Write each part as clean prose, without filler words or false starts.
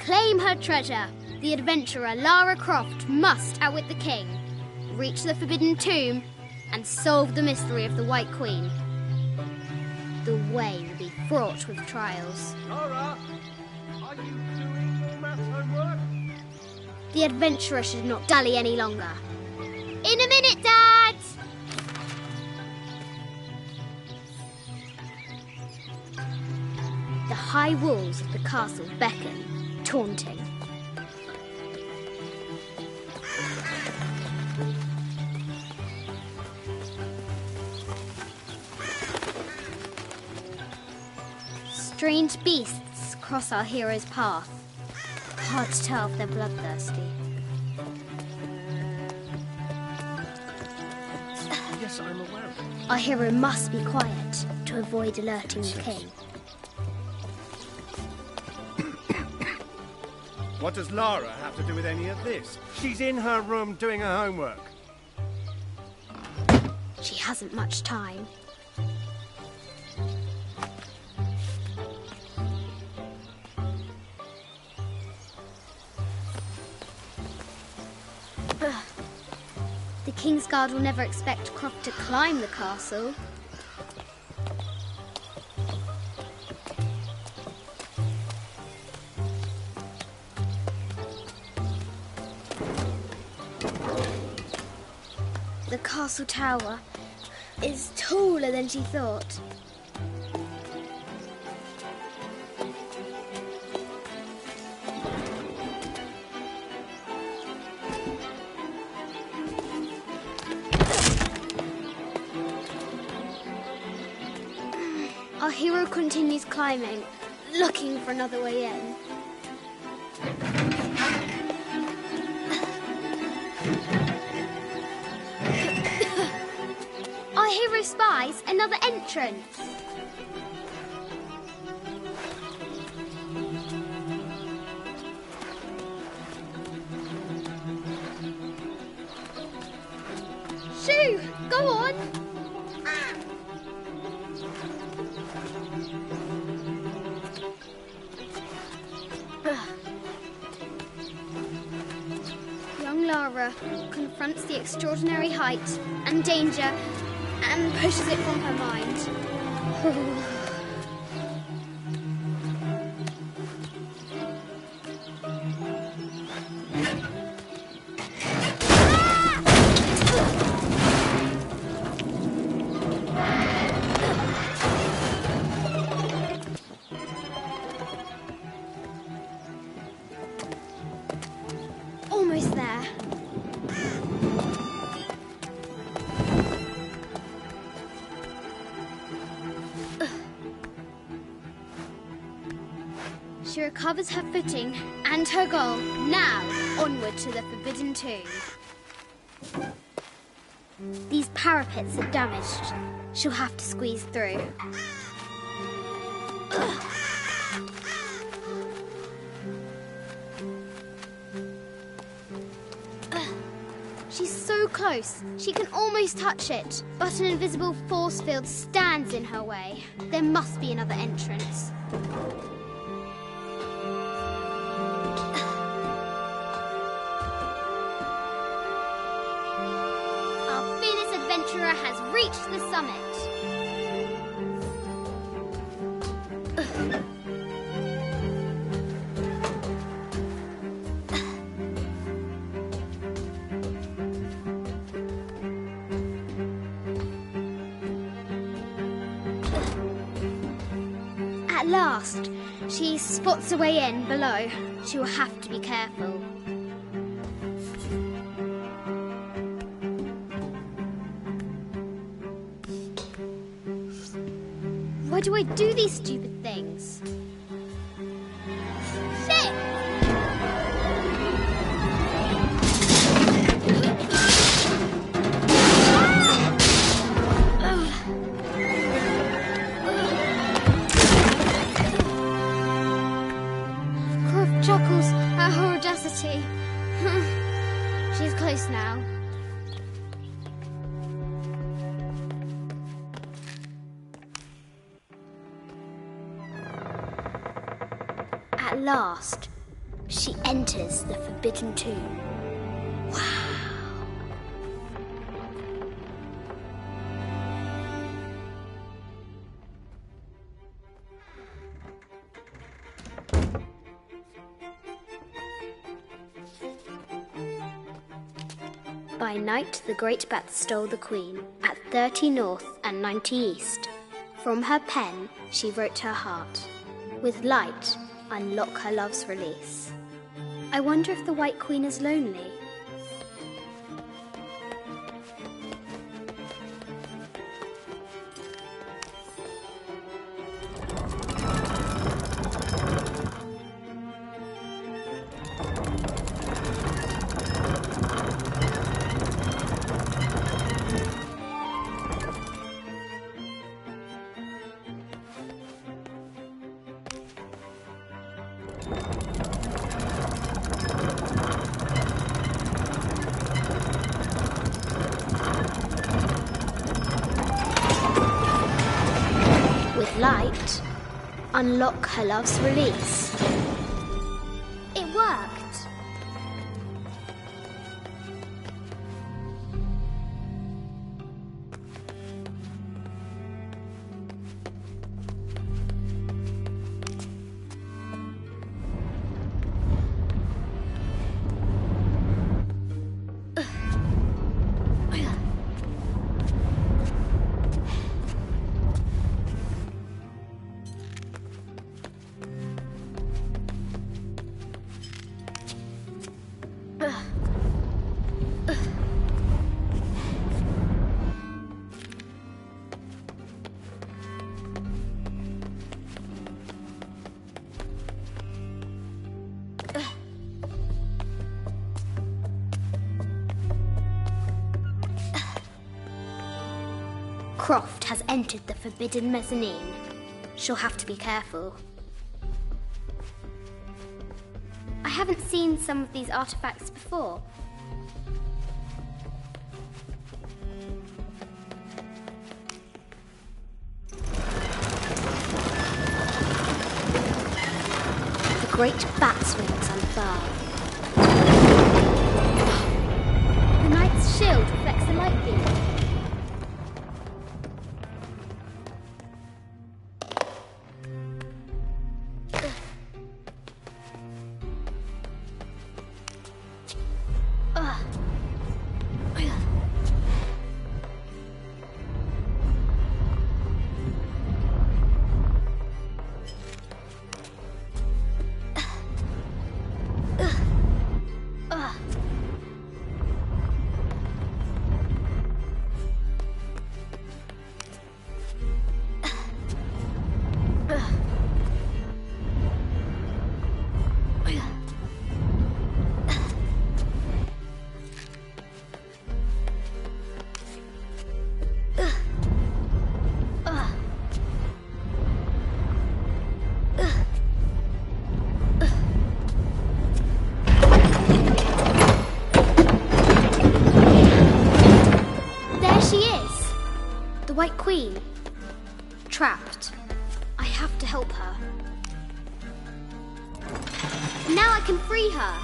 claim her treasure, the adventurer Lara Croft must outwit the king, reach the Forbidden Tomb, and solve the mystery of the White Queen. The way will be fraught with trials. Lara, are you doing your maths homework? The adventurer should not dally any longer. In a minute, Dad! The high walls of the castle beckon, taunting. Strange beasts cross our hero's path. Hard to tell if they're bloodthirsty. Yes, I'm aware of it. Our hero must be quiet to avoid alerting the king. What does Lara have to do with any of this? She's in her room doing her homework. She hasn't much time. The King's Guard will never expect Croft to climb the castle. The castle tower is taller than she thought. Our hero continues climbing, looking for another way in. Our hero spies another entrance. Shoo! Go on! Young Lara confronts the extraordinary height and danger and pushes it from her mind. Almost there. She recovers her footing and her goal. Now, onward to the Forbidden Tomb. These parapets are damaged. She'll have to squeeze through. She's so close, she can almost touch it, but an invisible force field stands in her way. There must be another entrance. Our fearless adventurer has reached the summit. At last, she spots a way in below. She will have to be careful. Why do I do these stupid things? Shit! Croft chuckles at her audacity. She's close now. At last, she enters the Forbidden Tomb. Wow. By night, the great bat stole the queen at 30 north and 90 east. From her pen, she wrote her heart. With light, unlock her love's release. I wonder if the White Queen is lonely. Light, unlock her love's release. It worked. Croft has entered the forbidden mezzanine. She'll have to be careful. I haven't seen some of these artifacts before. The great bat's wings unfurl. The knight's shield reflects the light beam. White Queen. Trapped. I have to help her. Now I can free her.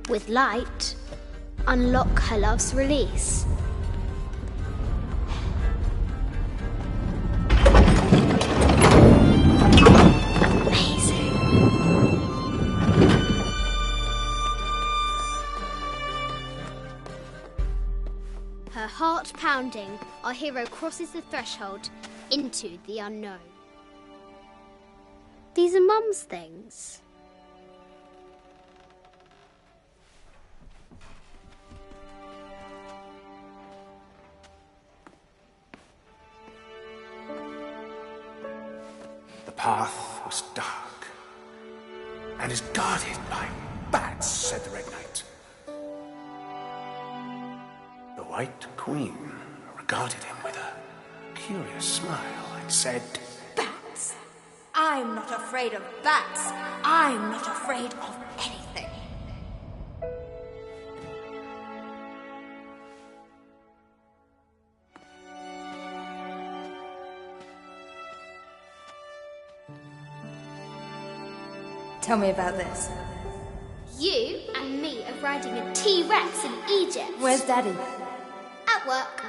With light, unlock her love's release. Her heart pounding, our hero crosses the threshold into the unknown. These are Mum's things. The path was dark and is guarded by bats, said the Red Knight. The White Queen regarded him with a curious smile and said, "Bats? I'm not afraid of bats. I'm not afraid of anything." Tell me about this. You and me are riding a T-Rex in Egypt. Where's Daddy? At work.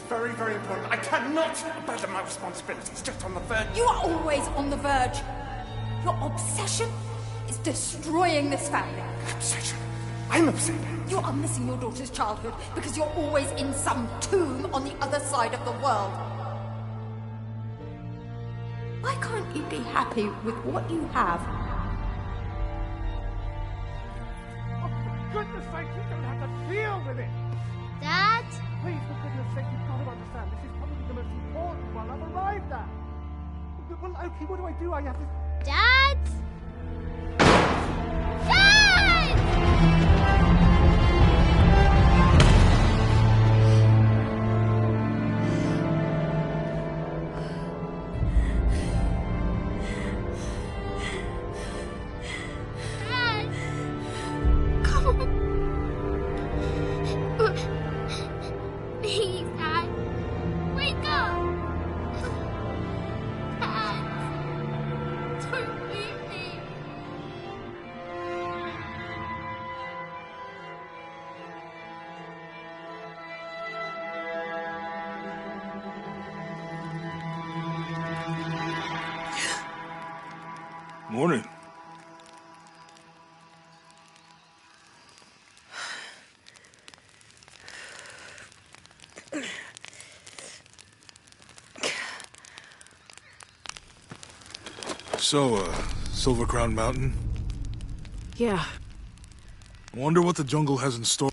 Very, very important. I cannot abandon my responsibilities just on the verge. You are always on the verge. Your obsession is destroying this family. Obsession? I'm upset. You are missing your daughter's childhood because you're always in some tomb on the other side of the world. Why can't you be happy with what you have? Oh, for goodness sake, you don't have to deal with it. Dad? Please, for goodness sake, you've got to understand. This is probably the most important one I've arrived at. Well, okay, what do? I have to... Dad? Dad! Dad! Come on. Please, Dad. Wake up. Dad. Don't leave me. Morning. So, Silver Crown Mountain? Yeah. Wonder what the jungle has in store.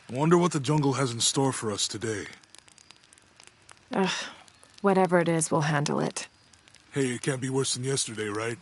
Wonder what the jungle has in store for us today. Whatever it is, we'll handle it. Hey, it can't be worse than yesterday, right?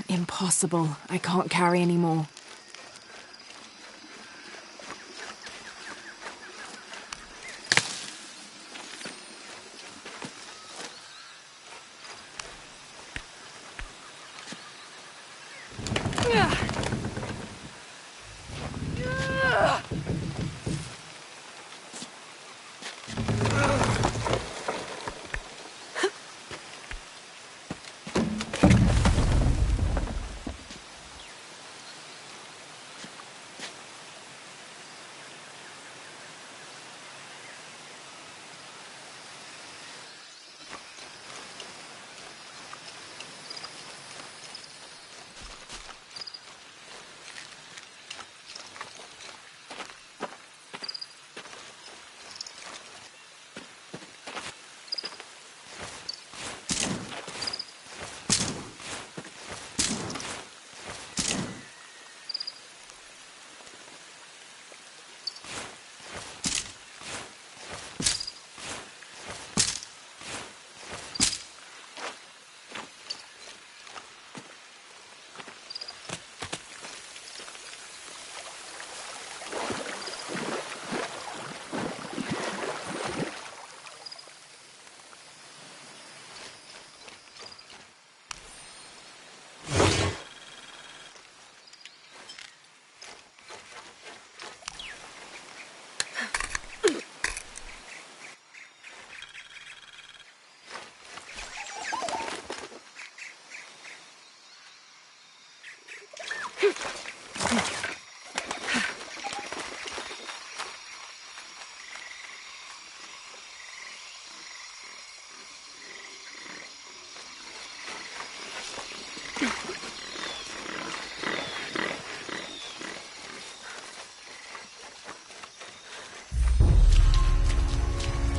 Impossible. I can't carry anymore.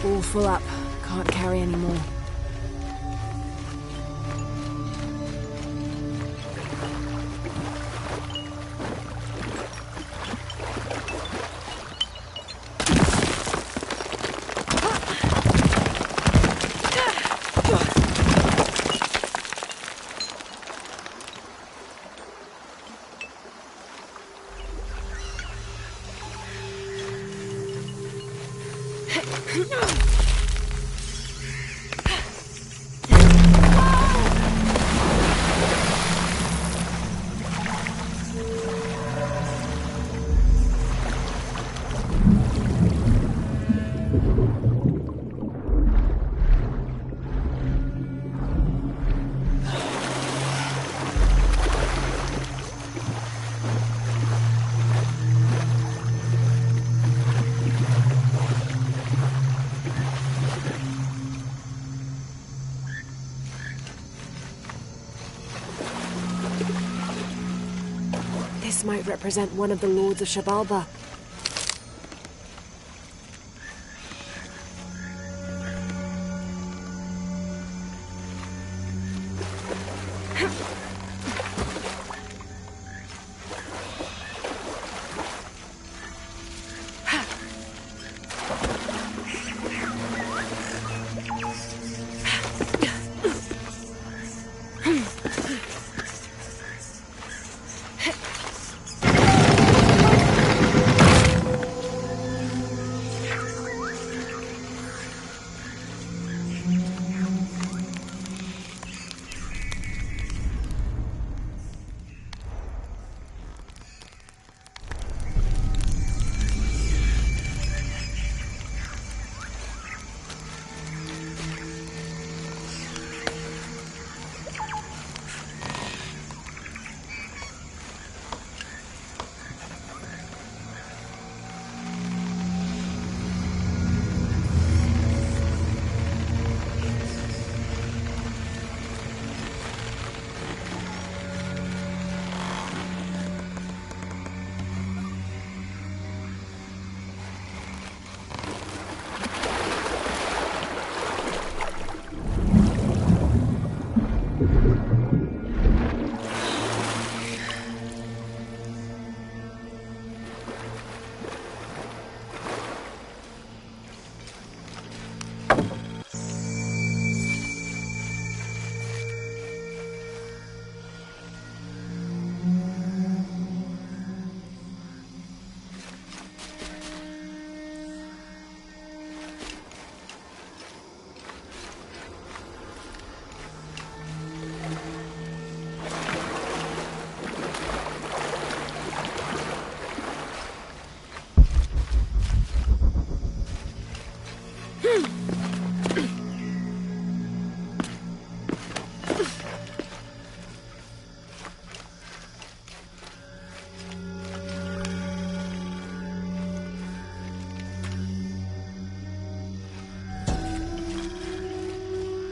All full up. Can't carry anymore. This might represent one of the Lords of Shabalba.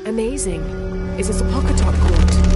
Amazing. Is this a Pocketot court?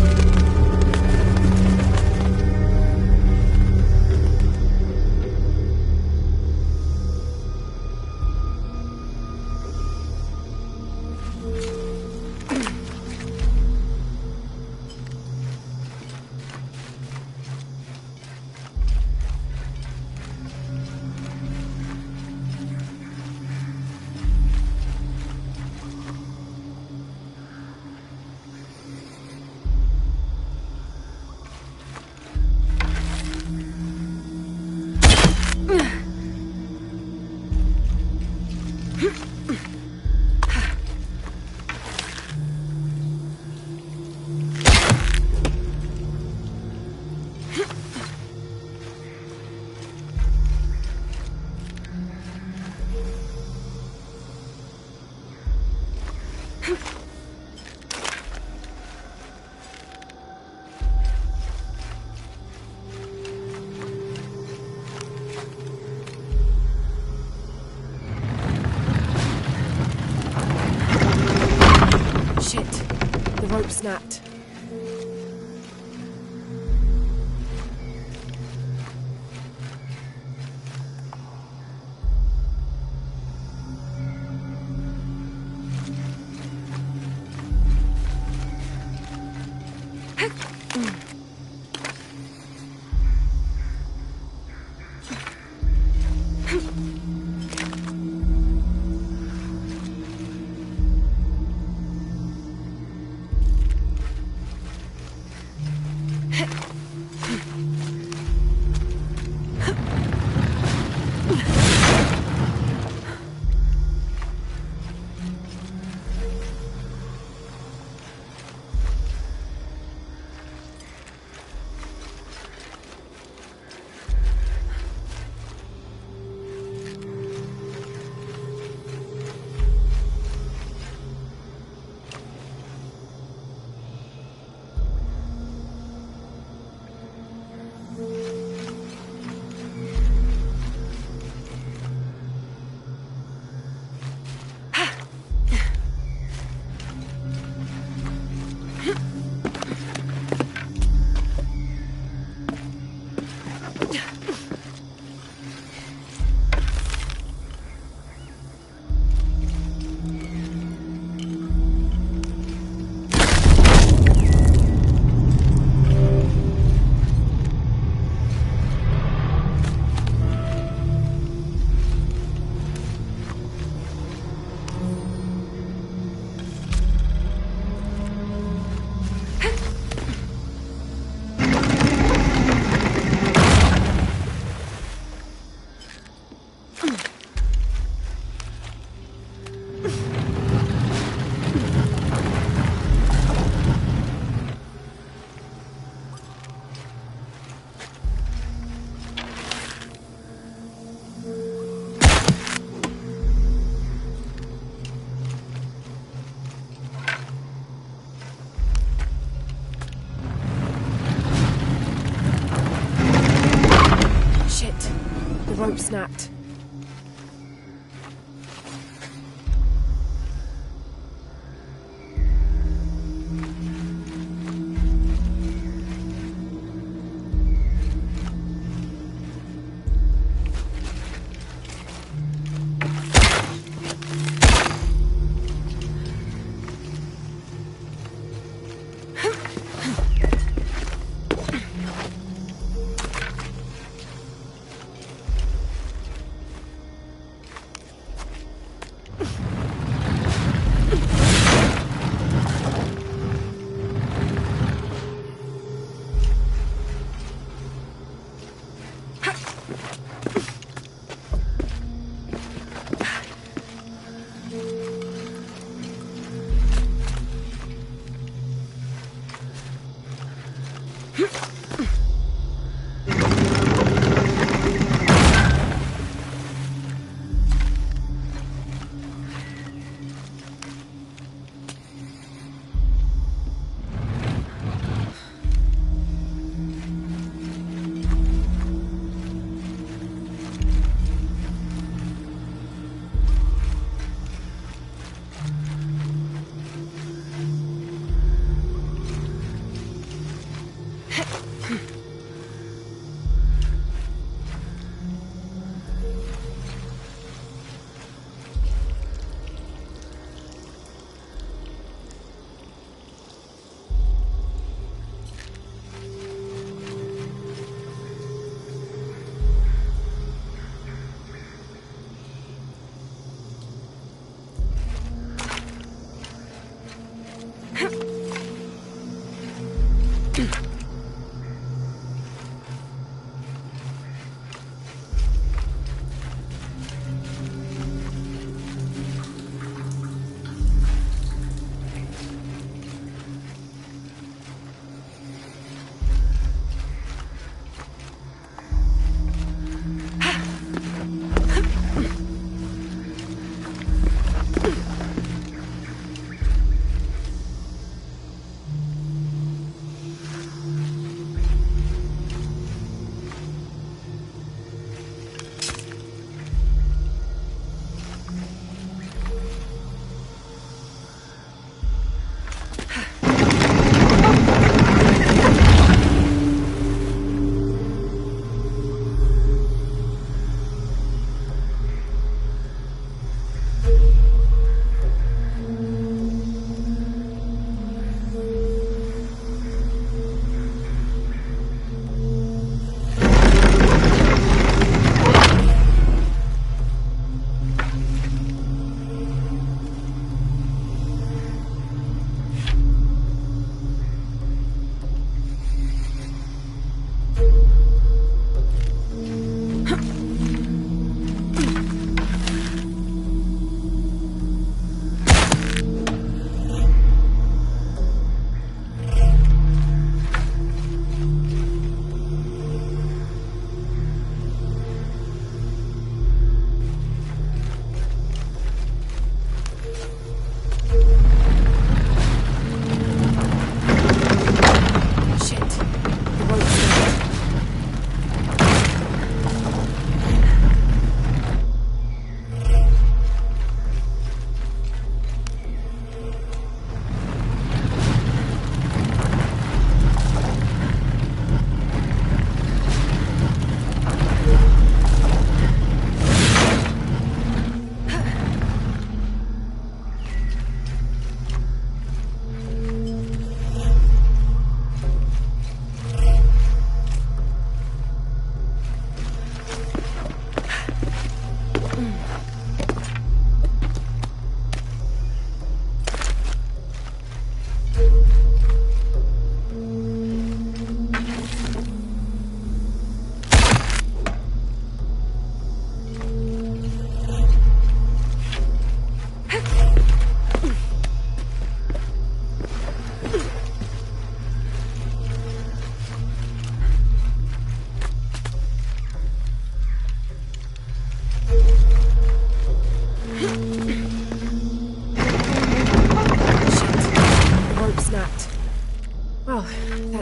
rope snapped.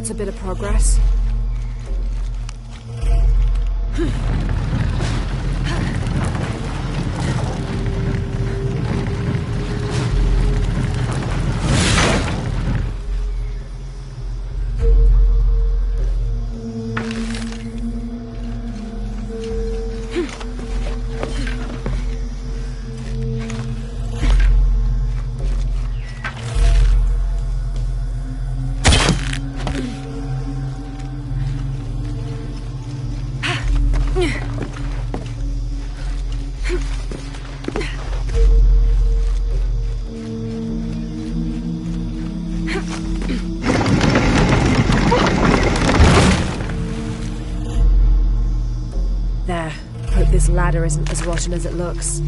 That's a bit of progress. Hope this ladder isn't as rotten as it looks.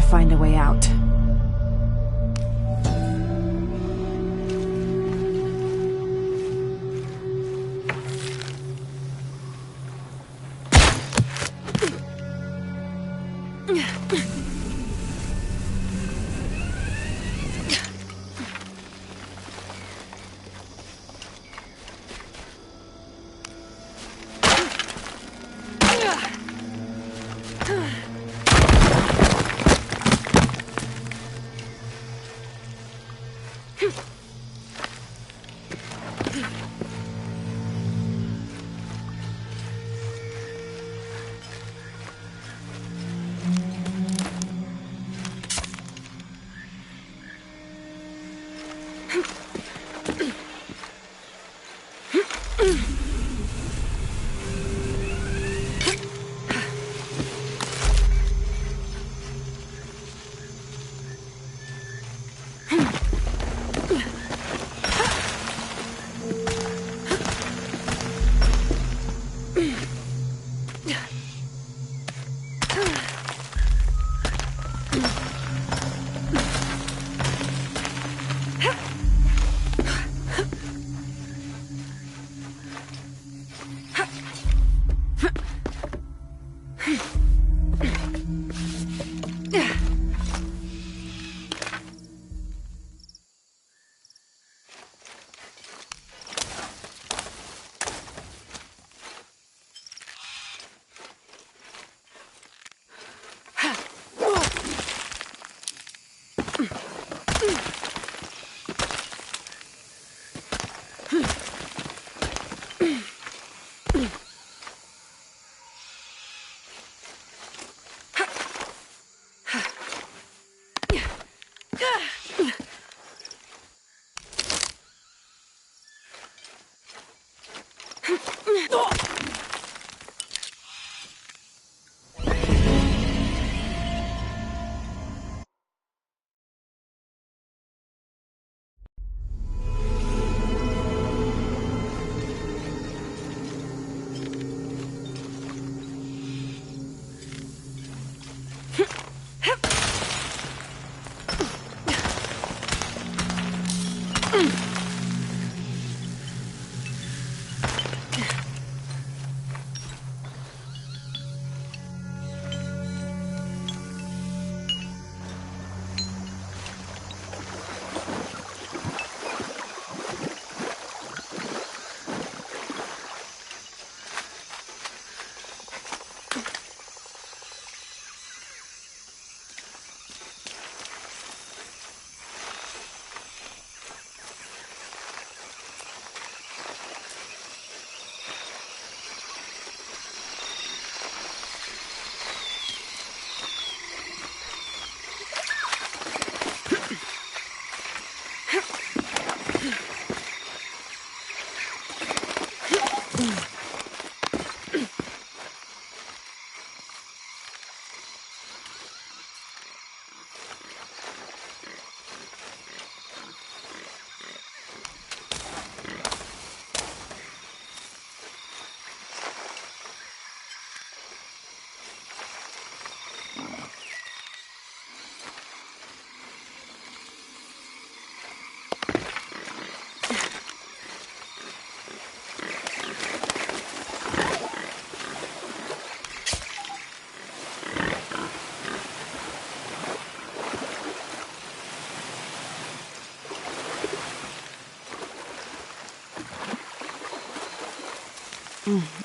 Find a way out.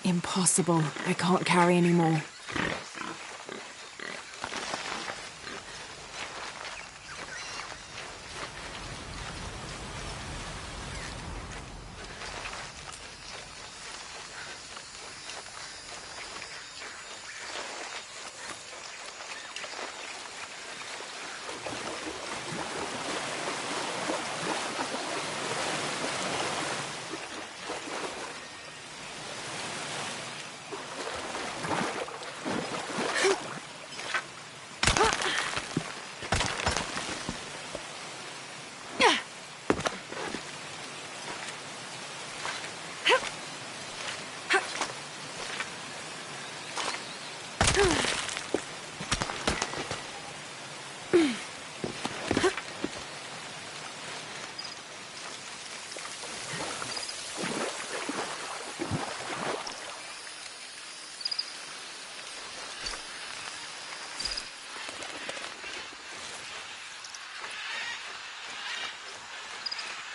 Impossible. I can't carry any more.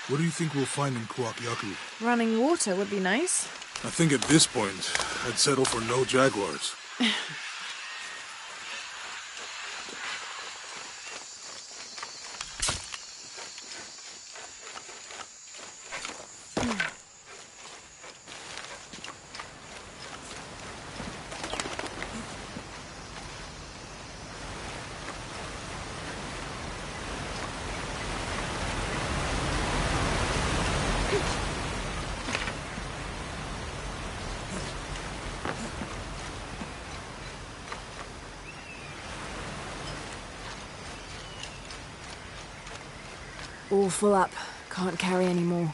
What do you think we'll find in Kuwakyaku? Running water would be nice. I think at this point, I'd settle for no jaguars. All full up. Can't carry any more.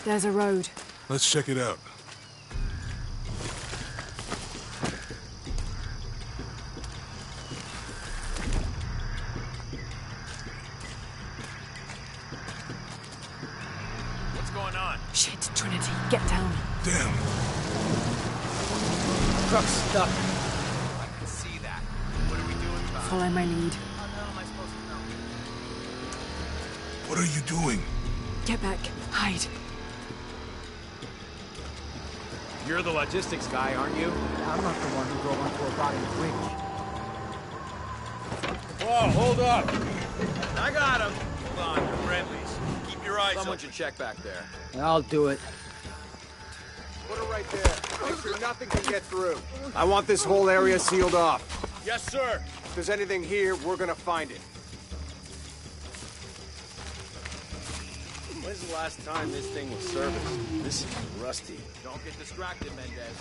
There's a road. Let's check it out. What's going on? Shit, Trinity, get down. Damn. Truck's stuck. I can see that. What are we doing about it? Follow my lead. How the hell am I supposed to know? What are you doing? Get back. Hide. You're the logistics guy, aren't you? I'm not the one who drove onto a rotting bridge. Whoa, hold up! I got him! Hold on, you're friendlies. Keep your eyes Someone should check back there. I'll do it. Put it right there. Make sure nothing can get through. I want this whole area sealed off. Yes, sir! If there's anything here, we're gonna find it. When's the last time this thing was serviced? This is rusty. Don't get distracted, Mendez.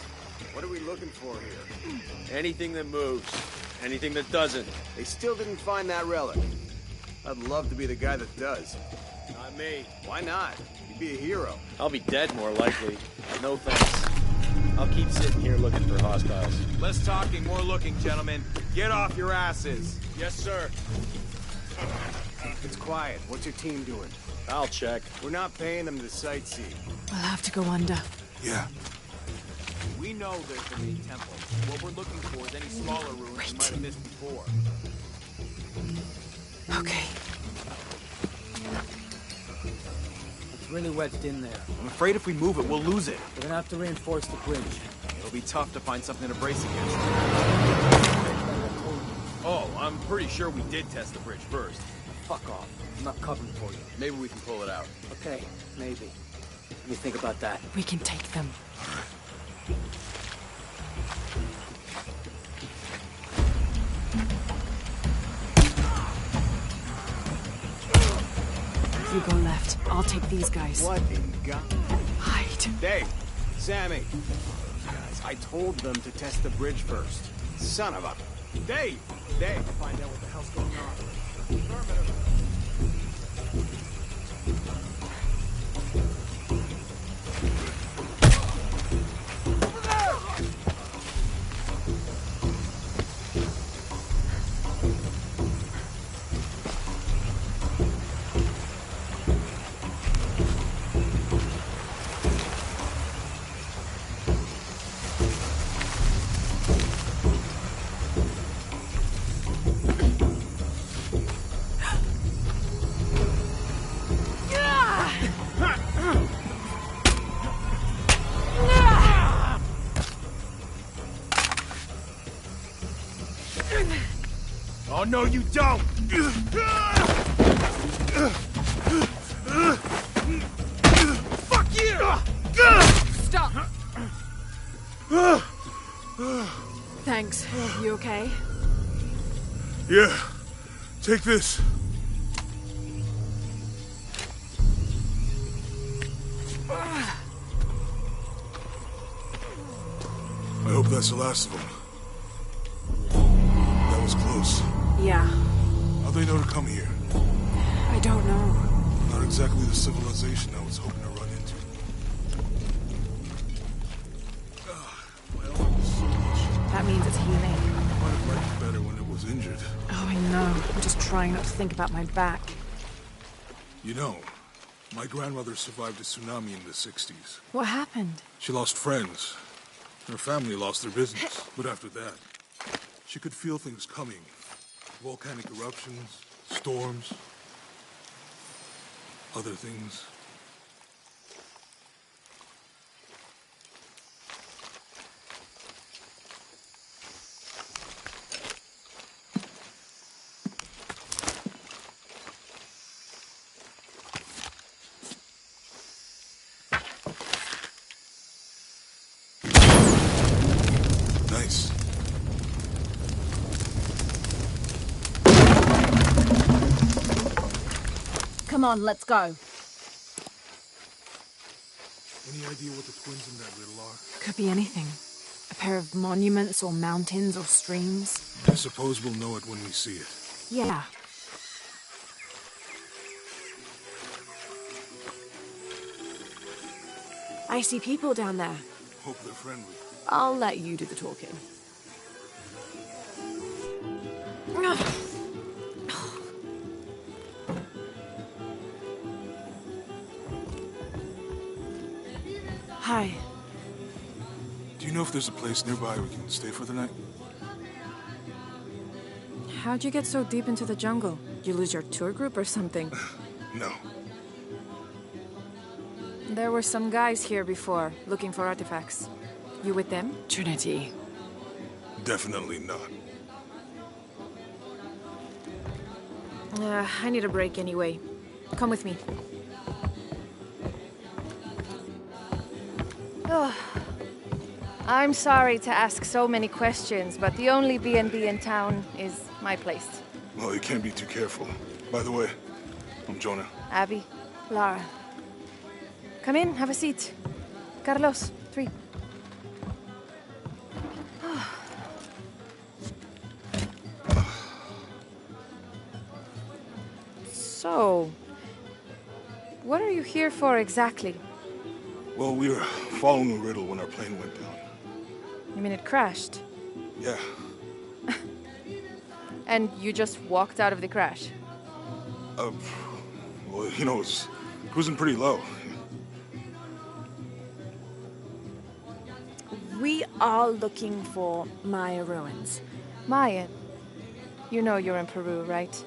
What are we looking for here? Anything that moves. Anything that doesn't. They still didn't find that relic. I'd love to be the guy that does. Not me. Why not? You'd be a hero. I'll be dead more likely. No thanks. I'll keep sitting here looking for hostiles. Less talking, more looking, gentlemen. Get off your asses. Yes, sir. It's quiet. What's your team doing? I'll check. We're not paying them to sightsee. We'll have to go under. Yeah. We know there's the main temple. What we're looking for is any smaller ruins we might have missed before. Okay. It's really wedged in there. I'm afraid if we move it, we'll lose it. We're gonna have to reinforce the bridge. It'll be tough to find something to brace against. Oh, I'm pretty sure we did test the bridge first. Fuck off. I'm not covering for you. Maybe we can pull it out. Okay, maybe. Let me think about that. We can take them. You go left. I'll take these guys. What in God? Hide. Dave, Sammy. Guys, I told them to test the bridge first. Son of a... Dave! Dave! Find out what the hell's going on. Affirmative. Oh, no, you don't! Fuck you! Stop! Thanks. You okay? Yeah. Take this. That's the last of them. That was close. Yeah, How'd they know to come here? I don't know. Not exactly the civilization I was hoping to run into. My arm is so much. That means it's healing. I might have liked it better when it was injured. Oh, I know. I'm just trying not to think about my back. You know, my grandmother survived a tsunami in the 60s. What happened? She lost friends. Her family lost their business. But after that, she could feel things coming. Volcanic eruptions, storms, other things. Nice. Come on, let's go. Any idea what the twins in that riddle are? Could be anything. A pair of monuments or mountains or streams. I suppose we'll know it when we see it. Yeah. I see people down there. Hope they're friendly. I'll let you do the talking. Hi. Do you know if there's a place nearby we can stay for the night? How'd you get so deep into the jungle? You lose your tour group or something? No. There were some guys here before, looking for artifacts. You with them? Trinity. Definitely not. I need a break anyway. Come with me. Oh. I'm sorry to ask so many questions, but the only B&B in town is my place. Well, you can't be too careful. By the way, I'm Jonah. Abby, Lara. Come in, have a seat. Carlos, 3. So, what are you here for exactly? Well, we were following a riddle when our plane went down. You mean it crashed? Yeah. And you just walked out of the crash? Well, you know, it was cruising pretty low. We are looking for Maya ruins. Mayan. You know you're in Peru, right?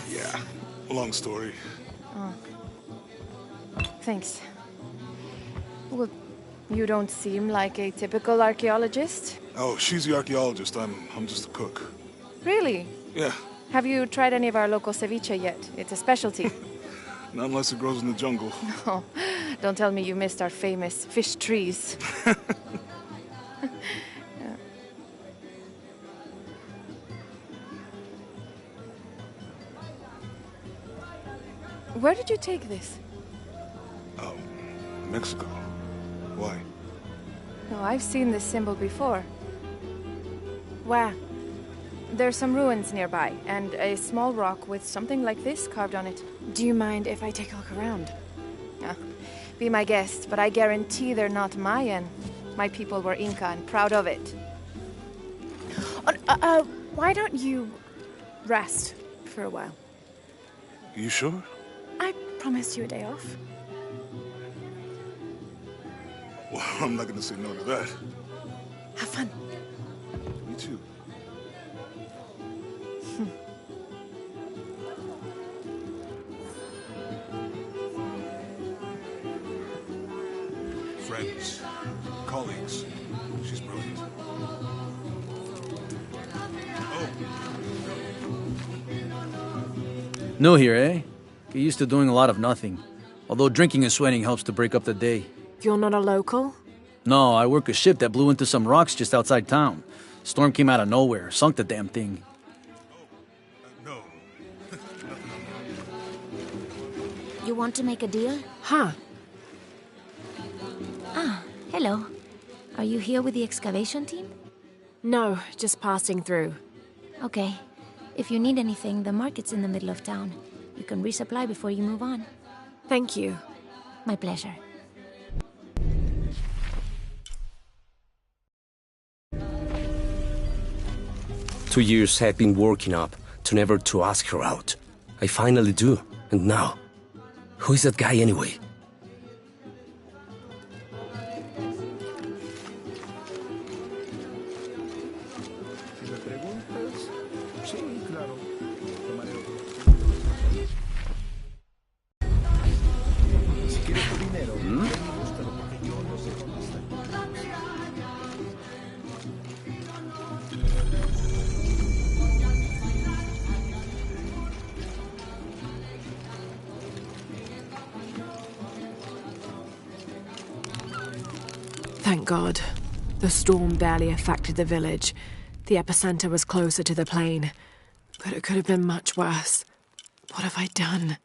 Yeah. Long story. Oh. Thanks. Well, you don't seem like a typical archaeologist. Oh, she's the archaeologist. I'm just a cook. Really? Yeah. Have you tried any of our local ceviche yet? It's a specialty. Not unless it grows in the jungle. Oh, don't tell me you missed our famous fish trees. Yeah. Where did you take this? Mexico. Why? Oh, I've seen this symbol before. Where? There's some ruins nearby, and a small rock with something like this carved on it. Do you mind if I take a look around? Be my guest, but I guarantee they're not Mayan. My people were Inca and proud of it. Why don't you rest for a while? You sure? I promised you a day off. Well, I'm not gonna say no to that. Have fun. Me too. Friends, colleagues. She's brilliant. Oh. New here, eh? Get used to doing a lot of nothing. Although drinking and sweating helps to break up the day. You're not a local? No, I work a ship that blew into some rocks just outside town. Storm came out of nowhere, sunk the damn thing. No. You want to make a deal? Huh. Ah, hello. Are you here with the excavation team? No, just passing through. Okay. If you need anything, the market's in the middle of town. You can resupply before you move on. Thank you. My pleasure. Two years I've been working up to never to ask her out. I finally do, and now, who is that guy anyway? Thank God. The storm barely affected the village. The epicenter was closer to the plain. But it could have been much worse. What have I done?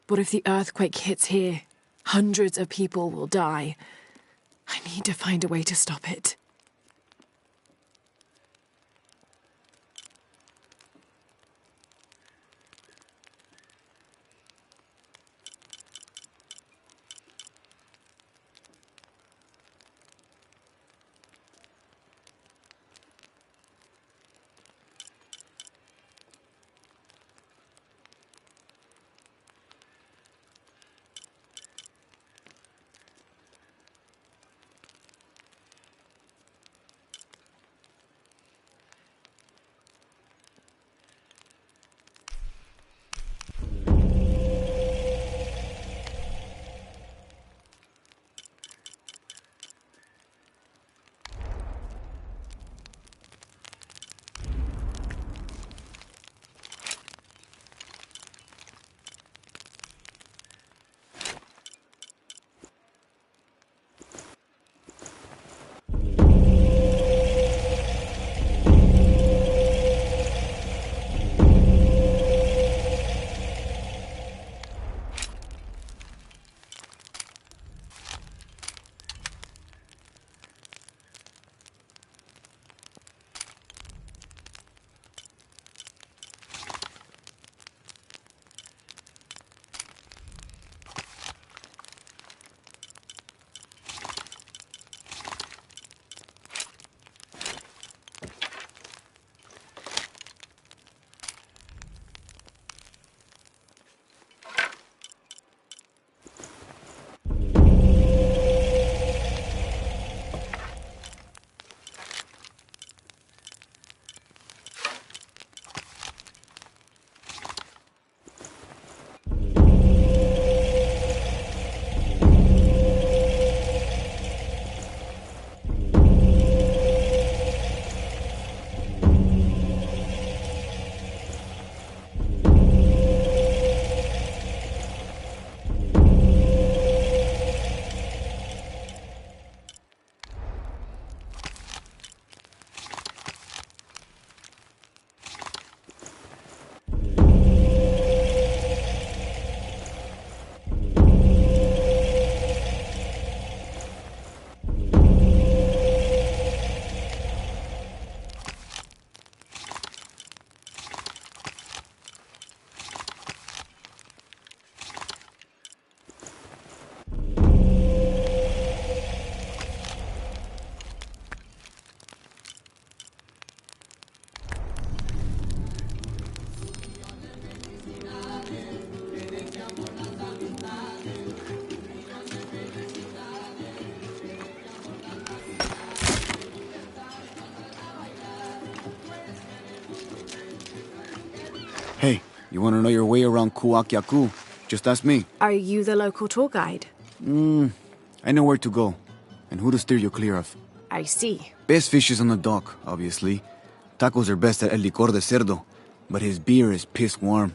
What if the earthquake hits here? Hundreds of people will die. I need to find a way to stop it. Hey, you want to know your way around Kuakyaku? Just ask me. Are you the local tour guide? I know where to go, and who to steer you clear of. I see. Best fish is on the dock, obviously. Tacos are best at El Licor de Cerdo, but his beer is piss warm.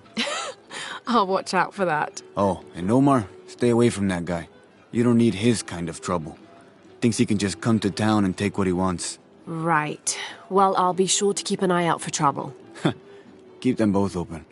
I'll watch out for that. Oh, and Omar, stay away from that guy. You don't need his kind of trouble. Thinks he can just come to town and take what he wants. Right. Well, I'll be sure to keep an eye out for trouble. Keep them both open.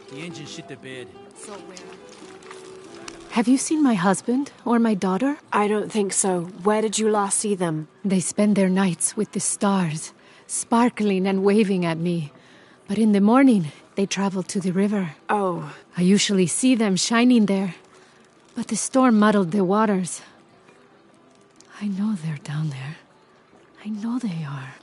The engine shit the bed. So weird. Have you seen my husband or my daughter? I don't think so. Where did you last see them? They spend their nights with the stars, sparkling and waving at me. But in the morning, they travel to the river. Oh. I usually see them shining there. But the storm muddled the waters. I know they're down there. I know they are.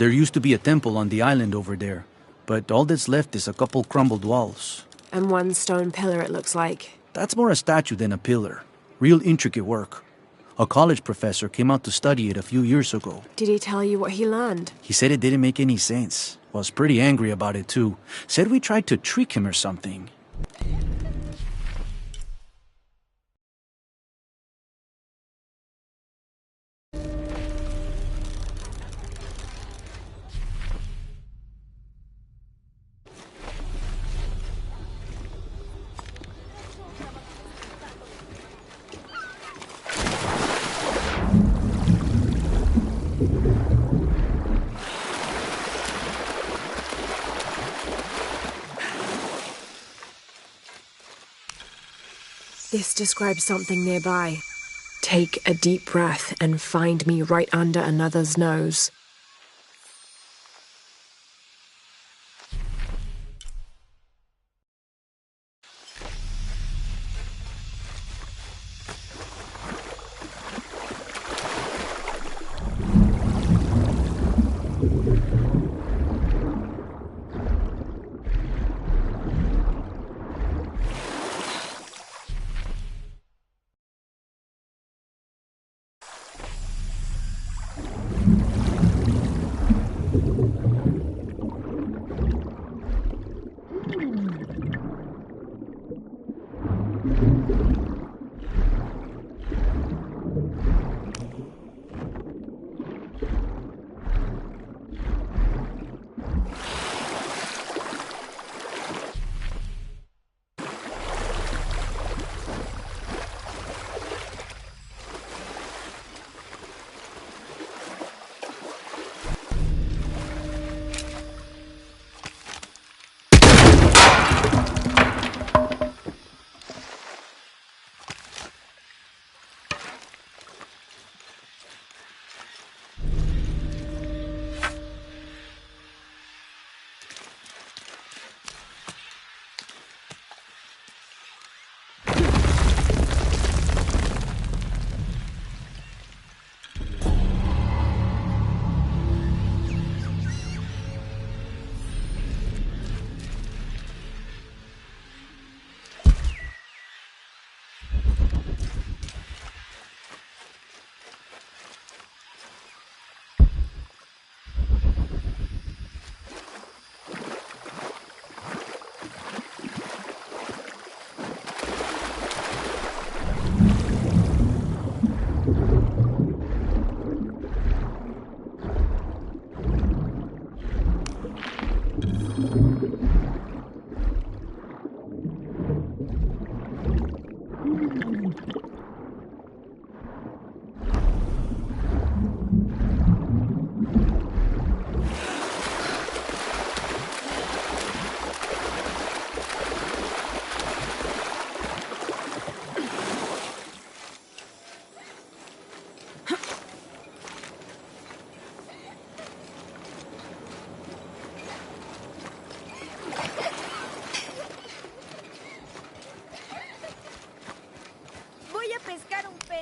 There used to be a temple on the island over there, but all that's left is a couple crumbled walls. And one stone pillar, it looks like. That's more a statue than a pillar. Real intricate work. A college professor came out to study it a few years ago. Did he tell you what he learned? He said it didn't make any sense. Was pretty angry about it too. Said we tried to trick him or something. This describes something nearby. Take a deep breath and find me right under another's nose.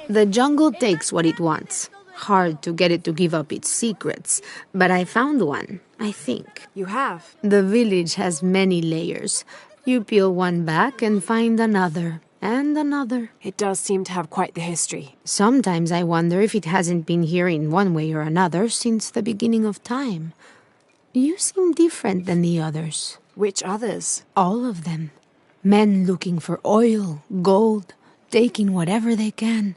The jungle takes what it wants. Hard to get it to give up its secrets, but I found one, I think. You have? The village has many layers. You peel one back and find another, and another. It does seem to have quite the history. Sometimes I wonder if it hasn't been here in one way or another since the beginning of time. You seem different than the others. Which others? All of them. Men looking for oil, gold, taking whatever they can.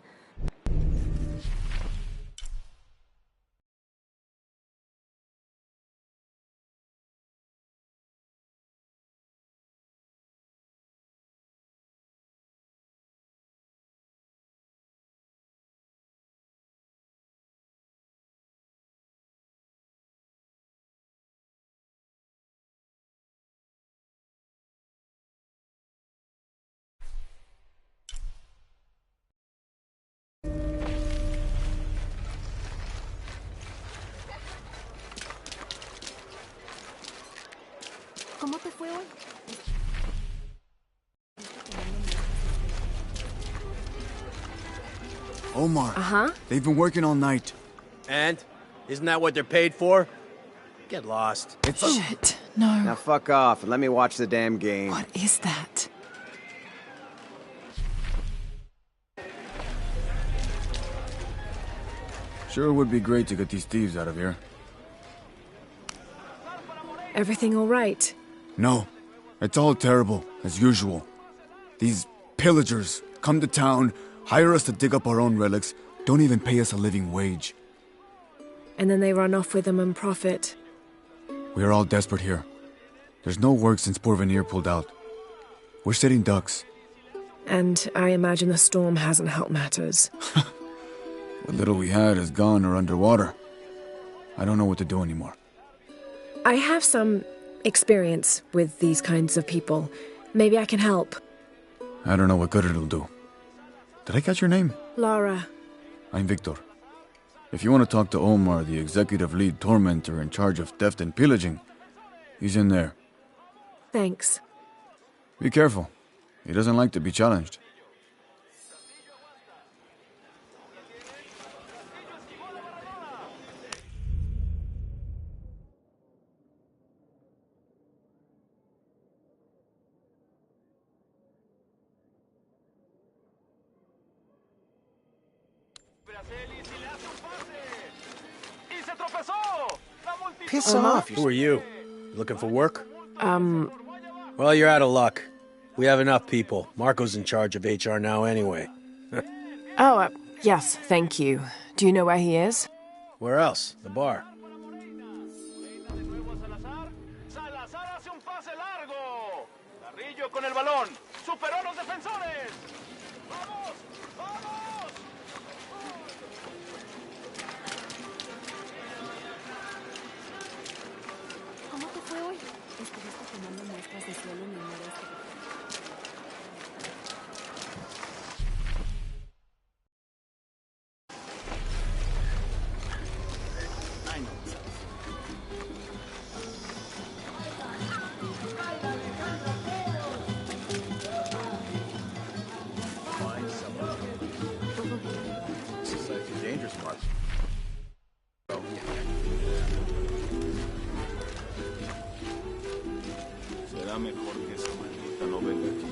¿Cómo te fue hoy? Omar. Uh-huh. They've been working all night. And? Isn't that what they're paid for? Get lost. Shit, no. Now fuck off and let me watch the damn game. What is that? Sure would be great to get these thieves out of here. Everything all right? No. It's all terrible, as usual. These pillagers come to town, hire us to dig up our own relics, don't even pay us a living wage. And then they run off with them and profit. We are all desperate here. There's no work since Porvenir pulled out. We're sitting ducks. And I imagine the storm hasn't helped matters. What little we had is gone or underwater. I don't know what to do anymore. I have some experience with these kinds of people. Maybe I can help. I don't know what good it'll do. Did I catch your name? Lara. I'm Victor. If you want to talk to Omar, the executive lead tormentor in charge of theft and pillaging, he's in there. Thanks. Be careful. He doesn't like to be challenged. Piss off. Who are you? Looking for work? Well, you're out of luck. We have enough people. Marco's in charge of HR now anyway. Yes, thank you. Do you know where he is? Where else? The bar. Con el balón. Superó los defensores. ¡Vamos! ¡Vamos! ¿Cómo te fue hoy? Estuviste tomando muestras de cielo en el noroeste.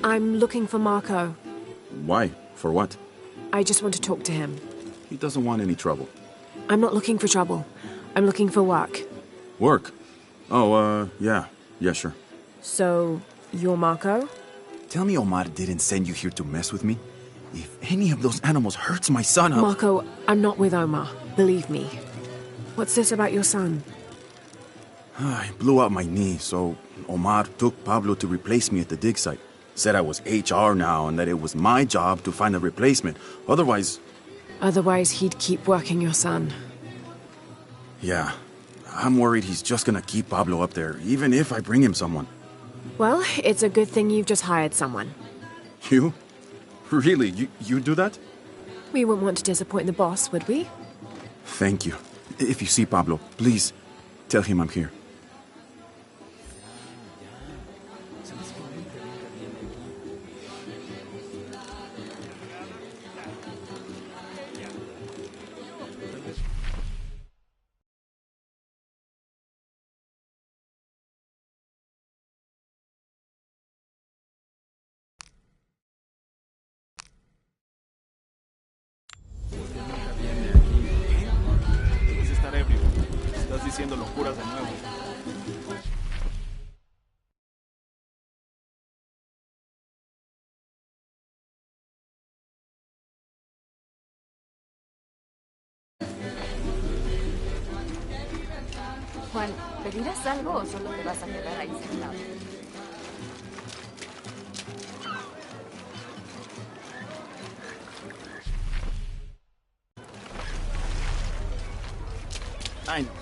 I'm looking for Marco. Why? For what? I just want to talk to him. He doesn't want any trouble. I'm not looking for trouble. I'm looking for work. Work? Oh, yeah. Yeah, sure. So, you're Marco? Tell me Omar didn't send you here to mess with me? If any of those animals hurts my son, I'll... Marco, I'm not with Omar. Believe me. What's this about your son? I blew out my knee, so Omar took Pablo to replace me at the dig site. Said I was HR now and that it was my job to find a replacement. Otherwise... Otherwise, he'd keep working your son. Yeah. I'm worried he's just gonna keep Pablo up there, even if I bring him someone. Well, it's a good thing you've just hired someone. You? Really? You do that? We wouldn't want to disappoint the boss, would we? Thank you. If you see Pablo, please tell him I'm here. diciendo locuras de nuevo. Juan, ¿pedirás algo o solo te vas a quedar ahí sentado? I know.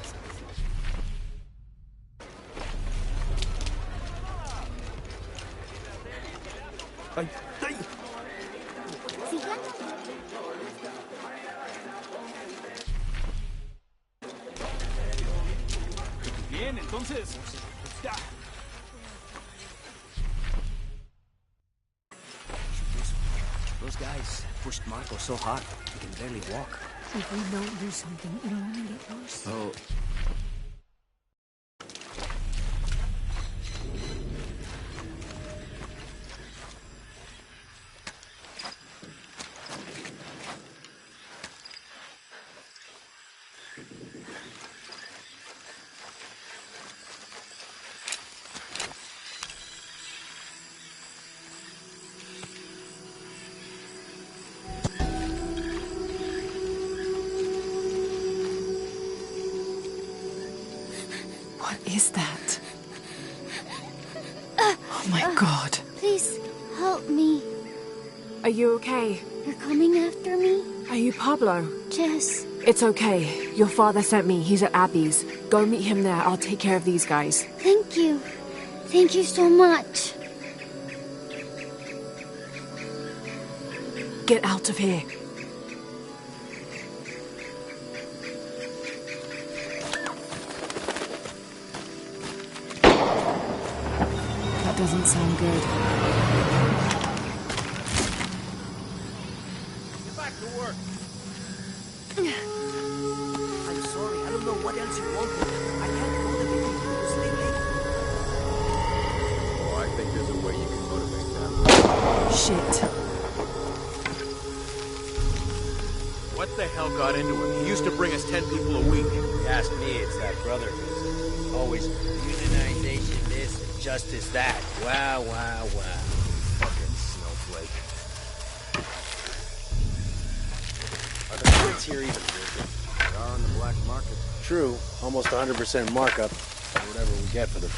Ay, ay. ¿Sigan? Bien, entonces... ya. Those guys pushed Marco so hard, he can barely walk. If we don't do something, it'll only get worse. Oh. What is that? Oh my god. Please, help me. Are you okay? You're coming after me? Are you Pablo? Jess. It's okay. Your father sent me. He's at Abby's. Go meet him there. I'll take care of these guys. Thank you. Thank you so much. Get out of here. That doesn't sound good. Get back to work. I'm sorry, I don't know what else you want. I can't motivate you to stay late. Oh, I think there's a way you can motivate them. Shit. What the hell got into him? He used to bring us 10 people a week. You ask me, it's that brother. Always unionization this and justice that. Wow, wow, wow. Fucking snowflake. Are the prints here even working? They are on the black market. True, almost 100% markup. Whatever we get for them.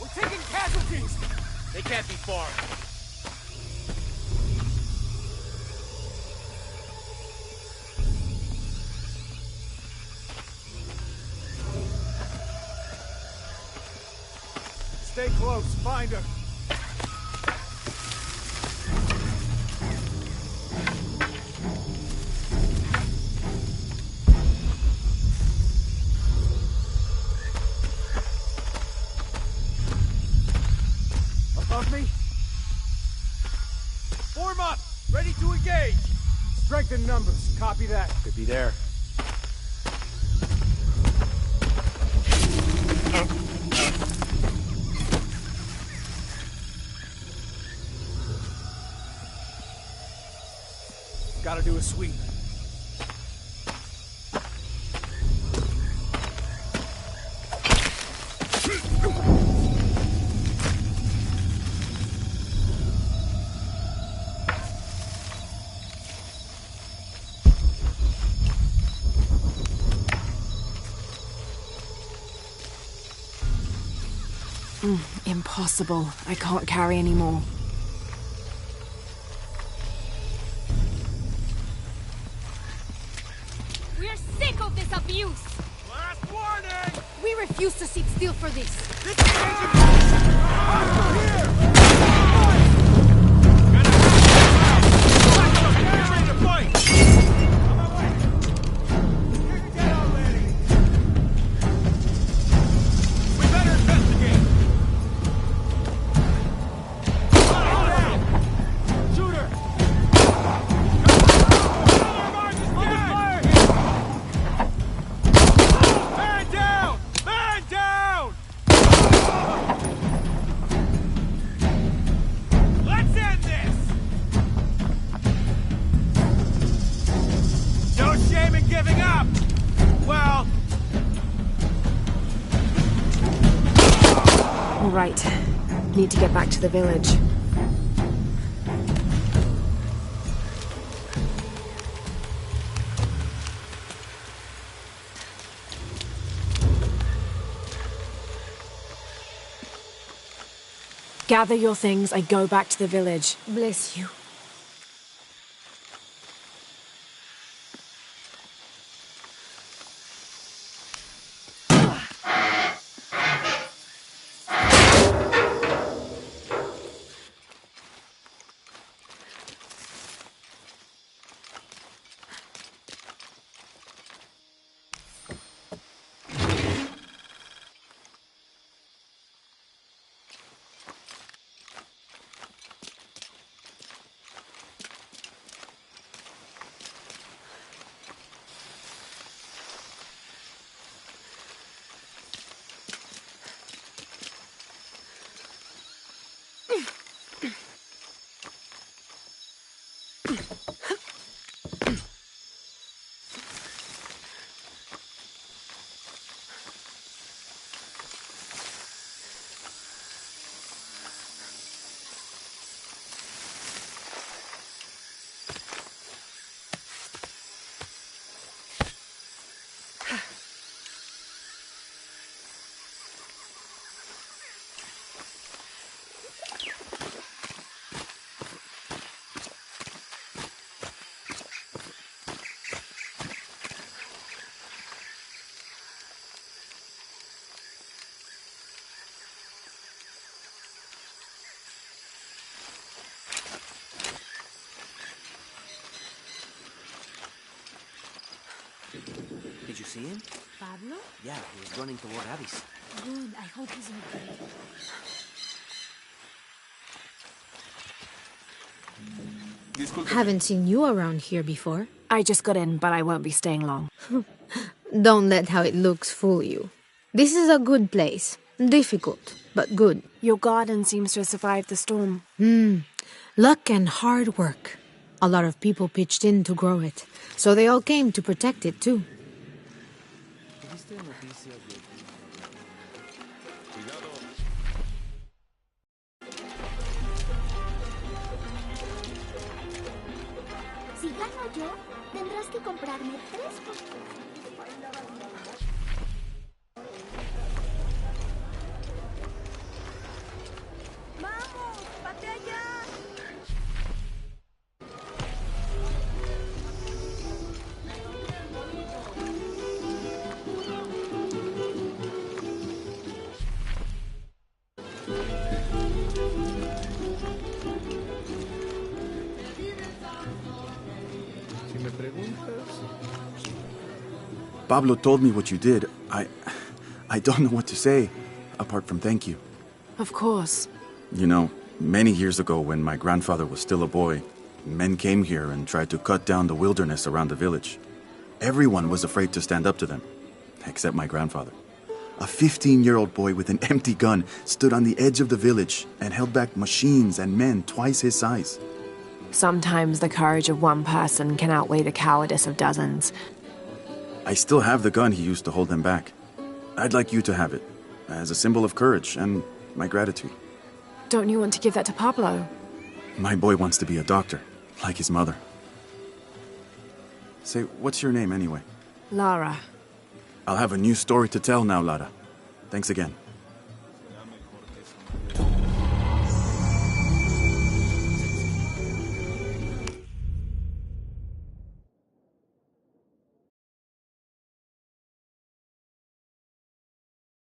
We're taking casualties! They can't be far. Stay close. Find her. Above me? Form up! Ready to engage! Strength in numbers. Copy that. Could be there. Gotta do a sweep. Impossible. I can't carry anymore. We're sick of this abuse! Last warning! We refuse to sit still for this. Shooter! giving up! Well... All right. Need to get back to the village. Gather your things and go back to the village. Bless you. Did you see him? Pablo? Yeah, he was running toward Abby's. Good. I hope he's okay. Haven't seen you around here before. I just got in, but I won't be staying long. Don't let how it looks fool you. This is a good place. Difficult, but good. Your garden seems to have survived the storm. Luck and hard work. A lot of people pitched in to grow it, so they all came to protect it too. Si gano yo, tendrás que comprarme 3 postres. ¡Vamos! ¡Batalla! Pablo told me what you did. I don't know what to say, apart from thank you. Of course. You know, many years ago when my grandfather was still a boy, men came here and tried to cut down the wilderness around the village. Everyone was afraid to stand up to them, except my grandfather. A 15-year-old boy with an empty gun stood on the edge of the village and held back machines and men twice his size. Sometimes the courage of one person can outweigh the cowardice of dozens. I still have the gun he used to hold them back. I'd like you to have it, as a symbol of courage and my gratitude. Don't you want to give that to Pablo? My boy wants to be a doctor, like his mother. Say, what's your name anyway? Lara. I'll have a new story to tell now, Lara. Thanks again.